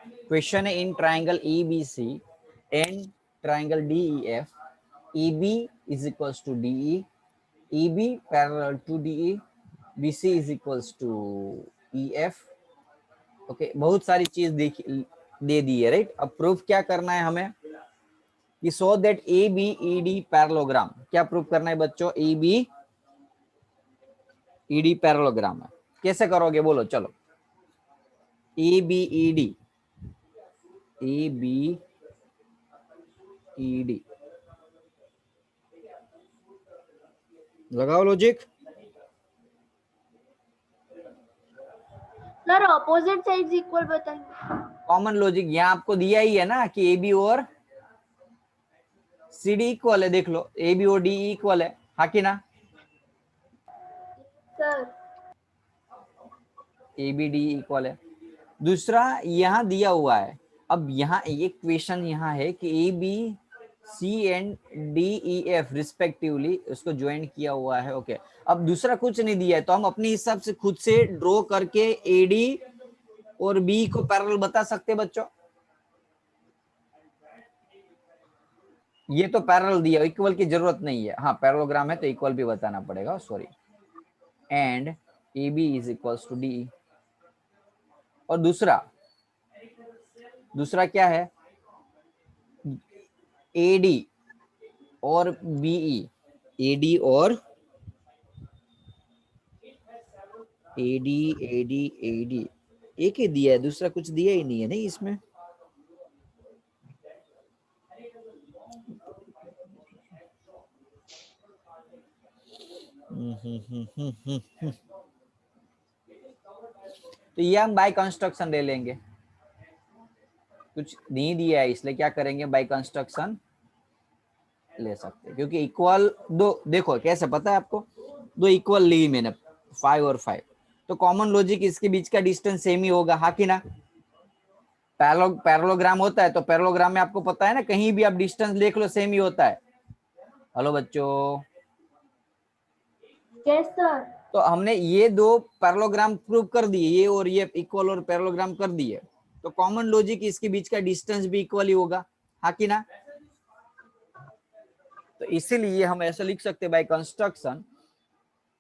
Question है in triangle EBC and triangle DEF, EB is equals to DE, EB parallel to DE, BC is equals to EF. Okay, बहुत सारी चीज दे दी है, right. अब proof क्या करना है हमें कि सो दैट ABED पैरेललोग्राम, क्या प्रूफ करना है बच्चों? ABED पैरेललोग्राम है। कैसे करोगे बोलो? चलो, ABED लगाओ logic. Sir opposite sides equal बताइए। कॉमन लॉजिक यहाँ आपको दिया ही है ना कि AB और CD इक्वल है। देख लो, AB और DE इक्वल है, हाँ कि ना? सर ABD इक्वल है। दूसरा यहाँ दिया हुआ है, अब यहाँ एक क्वेश्चन यहाँ है कि ABC एंड DEF रिस्पेक्टिवली उसको ज्वाइन किया हुआ है। ओके, अब दूसरा कुछ नहीं दिया है तो हम अपने हिसाब से खुद से ड्रॉ करके AD और B को पैरेलल बता सकते हैं बच्चों। ये तो पैरेलल दिया, इक्वल की जरूरत नहीं है। हाँ, पैरेललोग्राम है तो इक्वल भी बताना पड़ेगा, sorry. And AB is equals to DE। और दूसरा क्या है? AD और BE, AD और AD एक ही दिया है, दूसरा कुछ दिया ही नहीं है नहीं इसमें। तो ये हम बाय कंस्ट्रक्शन ले लेंगे, कुछ नहीं दिया है इसलिए क्या करेंगे, बाय कंस्ट्रक्शन ले सकते हैं। क्योंकि इक्वल दो, देखो कैसे पता है आपको, दो इक्वल ली मैंने 5 और 5, तो कॉमन लॉजिक इसके बीच का डिस्टेंस सेम ही होगा, हाँ कि ना? पैरेललोग्राम होता है तो पैरेललोग्राम में आपको पता है ना, कहीं भी आप डिस्टेंस देख लो सेम ही होता है। हेलो बच्चों। Yes sir. तो हमने ये दो पैरेललोग्राम प्रूव कर दिए, ये और ये इक्वल और पैरेललोग्राम कर दिए, तो कॉमन लॉजिक इसके बीच का डिस्टेंस भी इक्वल ही होगा, हाँ कि ना? तो इसीलिए हम ऐसा लिख सकते हैं by construction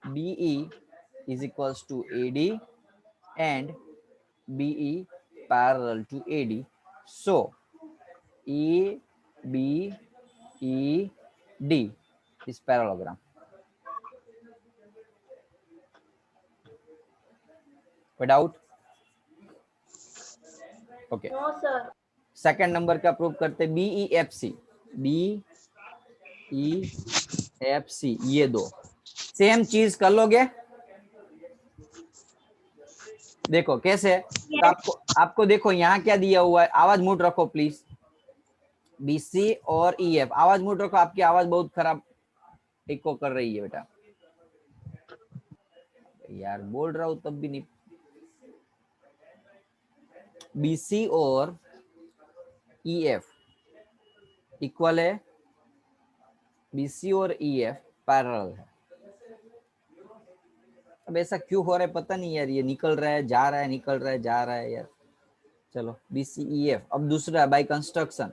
BE is equals to AD and BE parallel to AD. So ABED is parallelogram. कोई doubt? Okay, no sir. Second number का प्रूव करते BEFC, ये दो सेम चीज कर लोगे। देखो कैसे, तो आपको देखो यहाँ क्या दिया हुआ है, आवाज म्यूट रखो प्लीज। BC और EF, आवाज म्यूट रखो, आपकी आवाज बहुत खराब इको कर रही है बेटा। यार बोल रहा हूं तब भी नहीं। BC और EF इक्वल है, BC और EF पैरेलल है। अब ऐसा क्यों हो रहा है पता नहीं यार, ये निकल रहा है जा रहा है, निकल रहा है जा रहा है यार। चलो BC EF। अब दूसरा by construction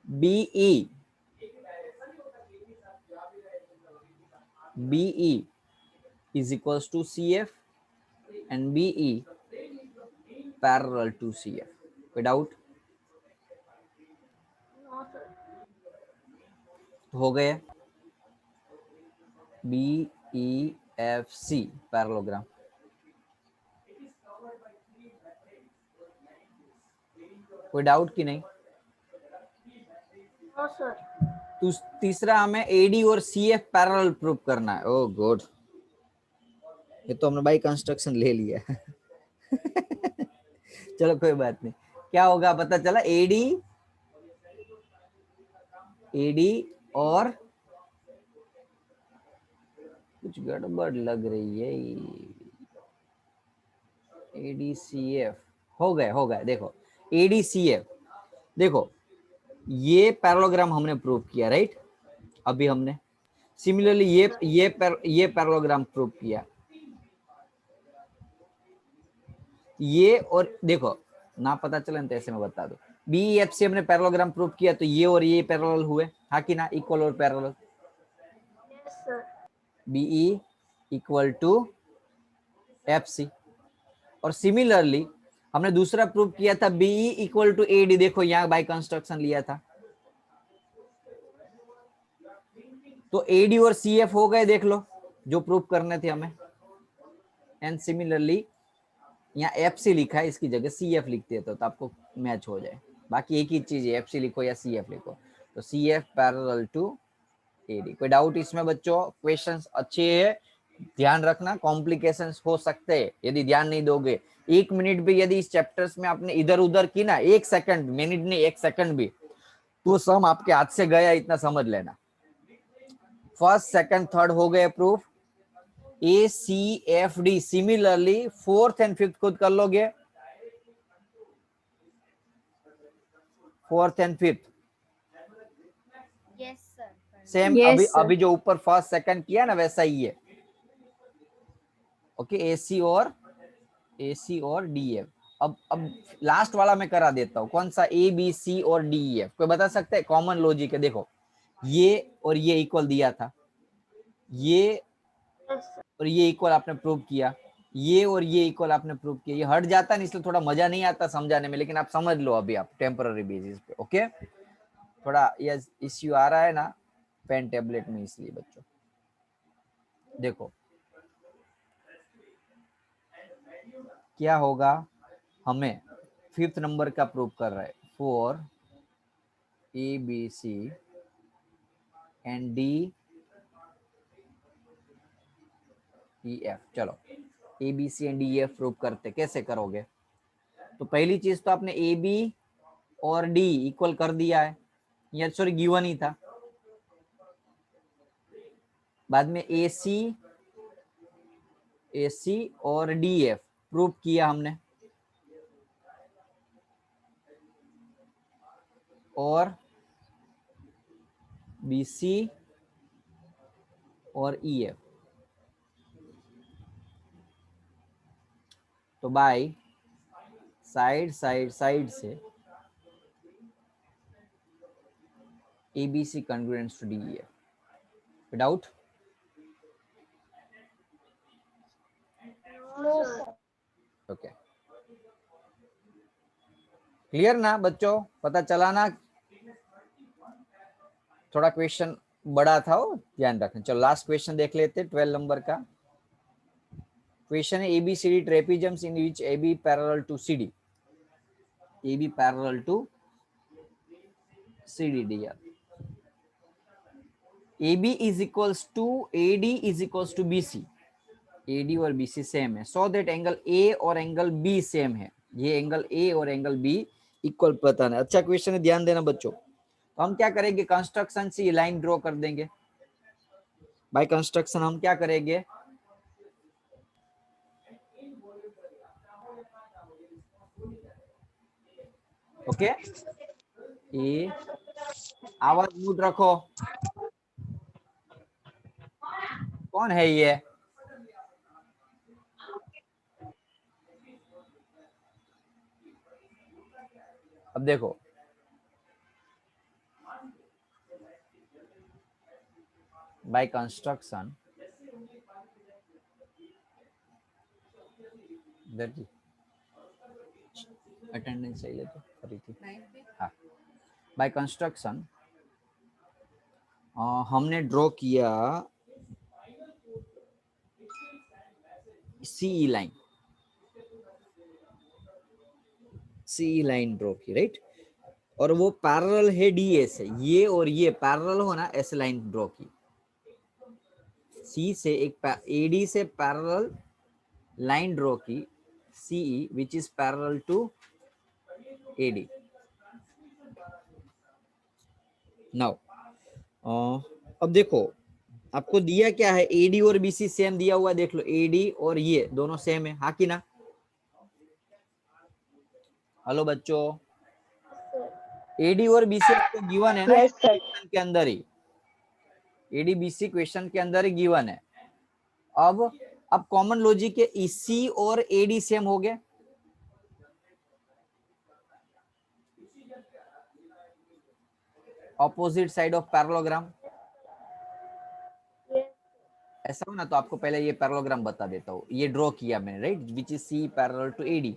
BE is equals to CF and BE parallel to CF। कोई डाउट? No sir. हो गया BEFC पैरेललोग्राम। कोई डाउट कि नहीं? No sir. तीसरा हमें AD और CF पैरेलल प्रूव करना है। ओह गुड, ये तो हमने बाय कंस्ट्रक्शन ले लिया। चलो कोई बात नहीं, क्या होगा पता चला, AD और कुछ गड़बड़ लग रही है, ADCF हो गए। देखो ADCF, देखो ये पैरेललोग्राम हमने प्रूव किया, राइट? अभी हमने सिमिलरली ये पैरेललोग्राम प्रूव किया, ये और देखो ना पता चले तो ऐसे में बता दो। BEFC हमने पैरेललोग्राम प्रूव किया, तो ये और ये पैरेलल हुए, हाँ कि ना, इक्वल और parallel. Yes, sir. BE equal to FC। और सिमिलरली हमने दूसरा प्रूव किया था BE इक्वल टू AD, देखो यहाँ बाय कंस्ट्रक्शन लिया था, तो AD और CF हो गए, देख लो जो प्रूव करने थे हमें। एंड सिमिलरली यहाँ FC लिखा है, इसकी जगह CF लिखते तो आपको मैच हो जाए। बाकी एक ही चीज है, FC लिखो या CF लिखो, तो CF पैरेलल टू AD। कोई डाउट इसमें बच्चों? क्वेश्चंस अच्छे है, ध्यान रखना, कॉम्प्लिकेशंस हो सकते हैं यदि ध्यान नहीं दोगे। 1 मिनट भी यदि इस चैप्टर्स में आपने इधर उधर की ना, 1 सेकंड, मिनट नहीं 1 सेकंड भी, तो सम आपके हाथ से गया, इतना समझ लेना। फर्स्ट सेकंड थर्ड हो गए proof, ACFD। Similarly fourth and fifth खुद कर लोगे, fourth and fifth Yes, sir. Same. Yes, अभी sir. अभी जो ऊपर फर्स्ट सेकंड किया ना वैसा ही है। ओके, AC और DF। अब लास्ट वाला मैं करा देता हूँ, कौन सा? ABC और DEF। कोई बता सकता है? कॉमन लॉजिक है, देखो ये और ये इक्वल दिया था, ये Yes, sir. और ये इक्वल आपने प्रूव किया, ये और ये इक्वल आपने प्रूव किया। ये हट जाता नहीं, इसलिए थोड़ा मजा नहीं आता समझाने में, लेकिन आप समझ लो अभी आप टेम्पररी बेसिस पे। ओके, थोड़ा ये इश्यू आ रहा है ना पेन टेबलेट में, इसलिए बच्चों देखो क्या होगा। हमें फिफ्थ नंबर का प्रूव कर रहा है, फॉर ABC एंड DEF। चलो ABC एंड DEF प्रूव करते, कैसे करोगे? तो पहली चीज तो आपने AB और D इक्वल कर दिया है, या सॉरी गिवन ही था। बाद में AC और DF प्रूव किया हमने, और BC और EF। तो बाय साइड से ABC congruent to DEF। Doubt? No, sir. Okay, clear ना बच्चों? पता चला ना? थोड़ा क्वेश्चन बड़ा था वो, ध्यान रखना। चलो लास्ट क्वेश्चन देख लेते हैं, 12 नंबर का क्वेश्चन है। ABCD trapeziums in which AB parallel to CD, AB parallel to CD दिया। AB is equals to AD is equals to BC। AD और BC सेम है, सो दैट एंगल A और angle B same है। ये angle A और angle B equal बताना है। अच्छा क्वेश्चन है, ध्यान देना बच्चों। तो हम क्या करेंगे, कंस्ट्रक्शन से ये लाइन ड्रॉ कर देंगे। बाय कंस्ट्रक्शन हम क्या करेंगे, ओके ये आवाज म्यूट रखो। कौन है ये? अब देखो बाय कंस्ट्रक्शन अटेंडेंस चाहिए लेते फरीથી। हाँ, बाय कंस्ट्रक्शन हमने ड्रॉ किया CE line, CE line draw की, राइट? और वो पैरेलल है DA से, ये और ये पैरेलल हो ना, ऐसे लाइन ड्रॉ की। C से एक AD से पैरेलल लाइन ड्रॉ की, CE which is parallel to AD। Now अब देखो आपको दिया क्या है, AD और BC सेम दिया हुआ, देख लो AD और ये दोनों सेम है, हाँ कि ना? हेलो बच्चों, AD और BC आपको गिवन है ना, Yes, sir. क्वेश्चन के अंदर ही AD BC क्वेश्चन के अंदर ही गिवन है। अब कॉमन लॉजिक के EC और AD सेम हो गए, opposite side of parallelogram. Yes. ऐसा हो ना तो आपको पहले ये पैरेललोग्राम बता देता हूँ। ये ड्रॉ किया मैंने, right, which is C parallel to AD.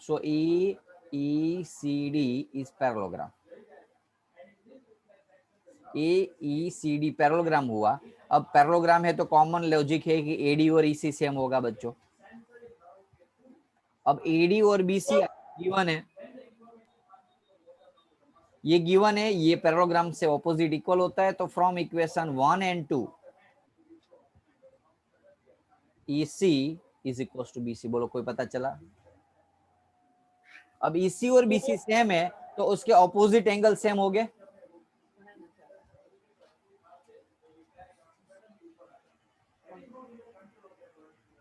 So E E C D is parallelogram. A E C D parallelogram हुआ। अब पैरेललोग्राम है तो कॉमन लॉजिक है कि एडी और ईसी सेम होगा बच्चों। अब एडी और बीसी गिवन है, ये गिवन है, ये पैरेललोग्राम से ऑपोजिट इक्वल होता है। तो from equation 1 and 2 EC is equal to BC। बोलो कोई पता चला? अब EC और BC सेम है तो उसके ऑपोजिट एंगल सेम हो गए।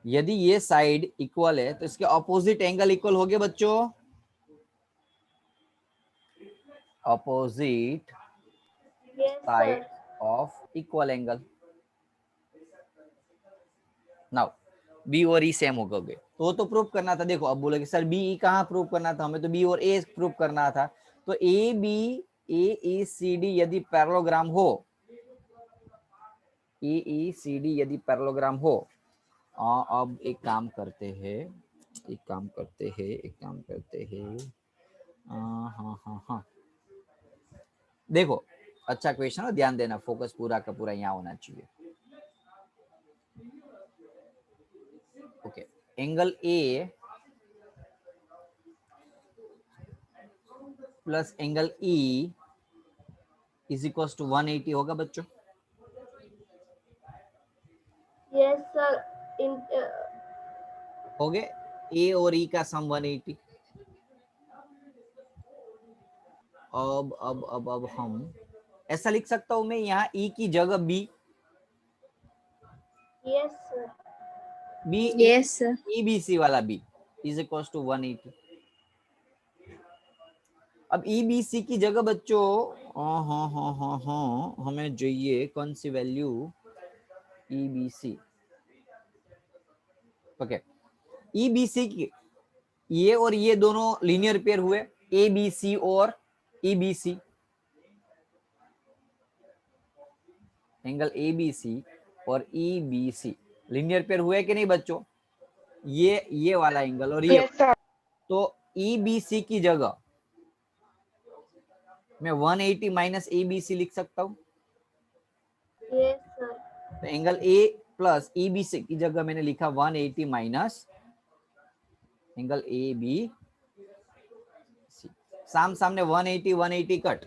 यदि ये साइड इक्वल है तो इसके ऑपोजिट एंगल इक्वल हो गए बच्चों। Opposite Yes, side sir. Of equal angle. Now B और ई सेम हो गए तो वो तो प्रूव करना था। देखो अब बोले कि सर बी ई कहाँ प्रूव करना था? हमें तो बी और ए प्रूव करना था। तो A B A C D यदि पैरेललोग्राम हो, ए सी डी यदि पैरेललोग्राम हो, अब एक काम करते हैं, हाँ हाँ हाँ, देखो अच्छा क्वेश्चन है, ध्यान देना, फोकस पूरा का पूरा यहाँ होना चाहिए। Okay, angle A plus angle E is equal to 180 होगा बच्चों। Yes, sir. In हो गए, ए और ई का सम 180। अब हम ऐसा लिख सकता हूं मैं यहाँ ई की जगह B. yes, sir. B Yes, sir. E B C वाला बी इज इक्वल टू 180। अब ई बी सी की जगह बच्चों हाँ हमें चाहिए कौन सी value? E B C. Okay, E B C की ये और ये दोनों लीनियर पेयर हुए, ए बी सी और E B C. Angle A B C और E B C linear pair हुए कि नहीं बच्चों? ये वाला एंगल और ये Yes, sir. तो ई बी सी की जगह मैं 180 माइनस ए बी सी लिख सकता हूं। Yes, sir. तो angle A plus E B C की जगह मैंने लिखा 180 minus angle A B C. सामने 180 कट,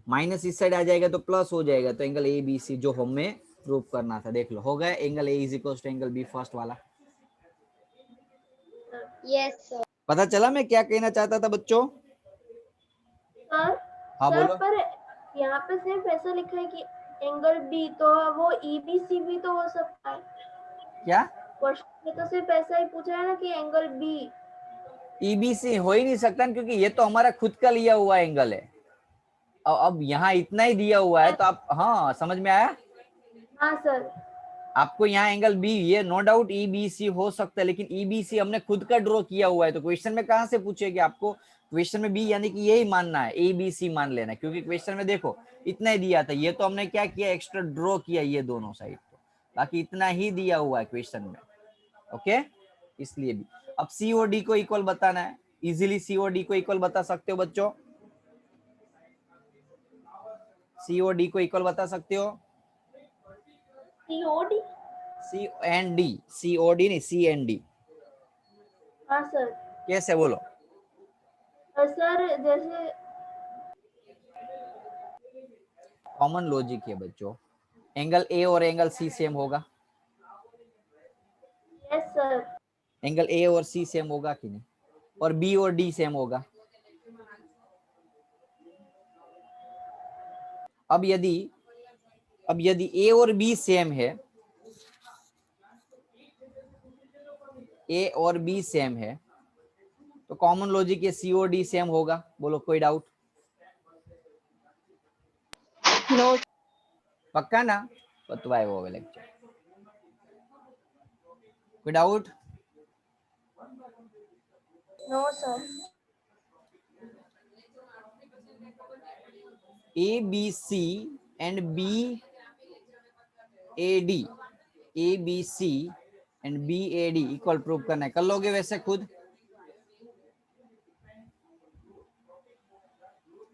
माइनस इस साइड आ जाएगा तो प्लस हो जाएगा। तो एंगल ए बी सी जो हमें प्रूव करना था, देख लो हो गया। Angle A is equal to angle B first वाला। Yes, sir. पता चला मैं क्या कहना चाहता था बच्चों? सर हाँ सर बोलो। पर यहाँ पे सिर्फ ऐसा लिखा है कि एंगल बी, तो वो ईबीसी भी तो हो सकता है। क्या क्वेश्चन में तो सिर्फ ऐसा ही पूछा है ना कि एंगल बी। ईबीसी हो ही नहीं सकता क्योंकि ये तो हमारा खुद का लिया हुआ एंगल है। अब यहाँ इतना ही दिया हुआ है तो आप, हाँ समझ में आया? हाँ सर। आपको यहाँ एंगल बी, ये नो डाउट ईबीसी हो सकता है, लेकिन ईबीसी हमने खुद का ड्रॉ किया हुआ है तो क्वेश्चन में कहां से पूछेगी आपको? क्वेश्चन में बी यानी कि यही मानना है, ए बी सी मान लेना है, क्योंकि क्वेश्चन में देखो इतना ही दिया था। ये तो हमने क्या किया, एक्स्ट्रा ड्रॉ किया ये दोनों साइड, तो बाकी इतना ही दिया हुआ है क्वेश्चन में। ओके, इसलिए भी अब सी और डी को इक्वल बताना है। इजीली सी और डी को इक्वल बता सकते हो बच्चों? सी और डी को इक्वल बता सकते हो? सीओडी। सी एंड डी, सी और डी नहीं, सी एंड डी। हाँ सर। कैसे बोलो? सर जैसे कॉमन लॉजिक है बच्चों, एंगल ए और एंगल सी सेम होगा। Yes sir. एंगल ए और सी सेम होगा कि नहीं? और बी और डी सेम होगा। अब यदि ए और बी सेम है, ए और बी सेम है तो कॉमन लॉजिक ये सी और डी सेम होगा। बोलो कोई डाउट? No. पक्का ना? बतवाए वो लेक्चर। कोई doubt? No sir. ABC and BAD, ABC and BAD equal prove करना है, कर लोगे वैसे खुद?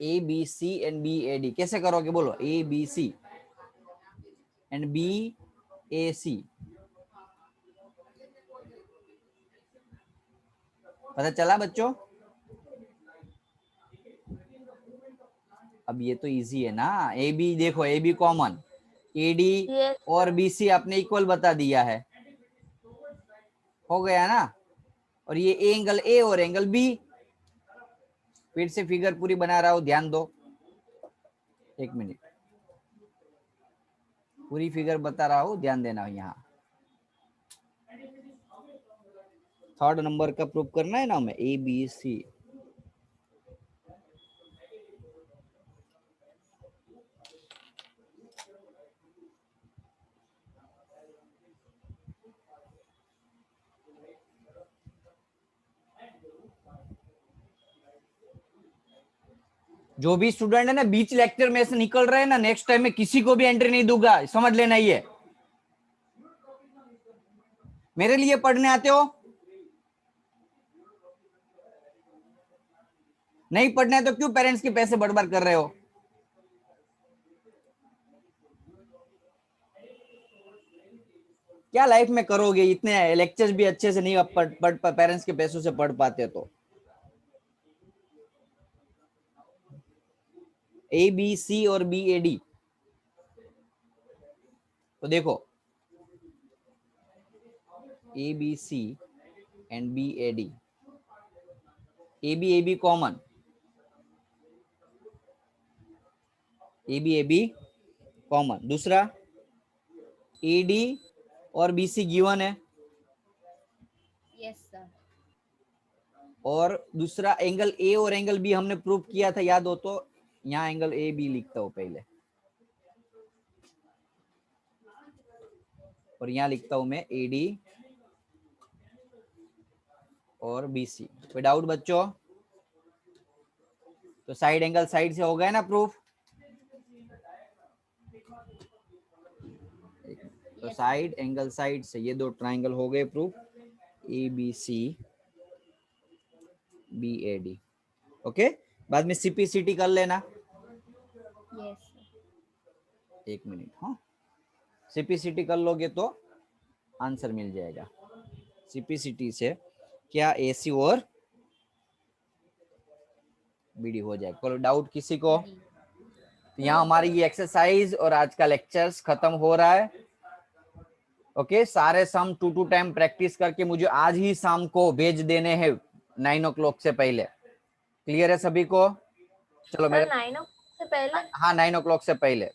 ABC and BAD कैसे करोगे बोलो? ABC and BAC, पता चला बच्चों? अब ये तो इजी है ना, ए बी देखो, A B common, A D Yes, और बी सी आपने इक्वल बता दिया है, हो गया ना? और ये एंगल ए और एंगल बी, फिर से फिगर पूरी बना रहा हूं, ध्यान दो, एक मिनट, पूरी फिगर बता रहा हूं, ध्यान देना यहाँ। थर्ड नंबर का प्रूफ करना है ना हमें, ए बी सी। जो भी स्टूडेंट है ना बीच लेक्चर में से निकल रहे हैं ना, नेक्स्ट टाइम में किसी को भी एंट्री नहीं दूंगा, समझ लेना। ये मेरे लिए पढ़ने आते हो, नहीं पढ़ना है तो क्यों पेरेंट्स के पैसे बर्बाद कर रहे हो? क्या लाइफ में करोगे? इतने लेक्चर्स भी अच्छे से नहीं पढ़ पेरेंट्स के पैसों से पढ़ पाते तो। ए बी सी और बी ए डी, तो देखो A B C and B A D, A B common, A B common, दूसरा ए डी और बी सी गिवन है, Yes, sir. और दूसरा एंगल ए और एंगल बी हमने प्रूव किया था, याद हो तो? यहाँ एंगल ए बी लिखता हूं पहले, और यहाँ लिखता हूं मैं ए डी और बी सी। कोई डाउट बच्चों? तो साइड एंगल साइड से हो गया ना प्रूफ? तो साइड एंगल साइड से ये दो ट्राइंगल हो गए proof, A B C B A D. Okay, बाद में सीपीसीटी कर लेना। Yes, sir. एक मिनट, हाँ, सीपीसीटी कर लोगे तो आंसर मिल जाएगा। सीपीसीटी से क्या एसी और बीडी हो जाएगा। कोई डाउट किसी को? तो यहाँ हमारी ये एक्सरसाइज और आज का लेक्चर्स खत्म हो रहा है। ओके, सारे सम 2 टाइम प्रैक्टिस करके मुझे आज ही शाम को भेज देने हैं 9 o'clock से पहले। क्लियर है सभी को? चलो मेरे 9 से पहले। हाँ 9 o'clock से पहले।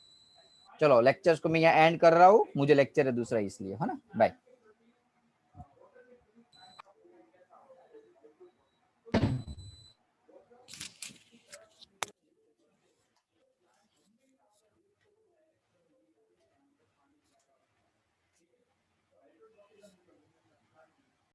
चलो लेक्चर्स को मैं यहाँ एंड कर रहा हूँ, मुझे लेक्चर है दूसरा इसलिए, है ना। बाय।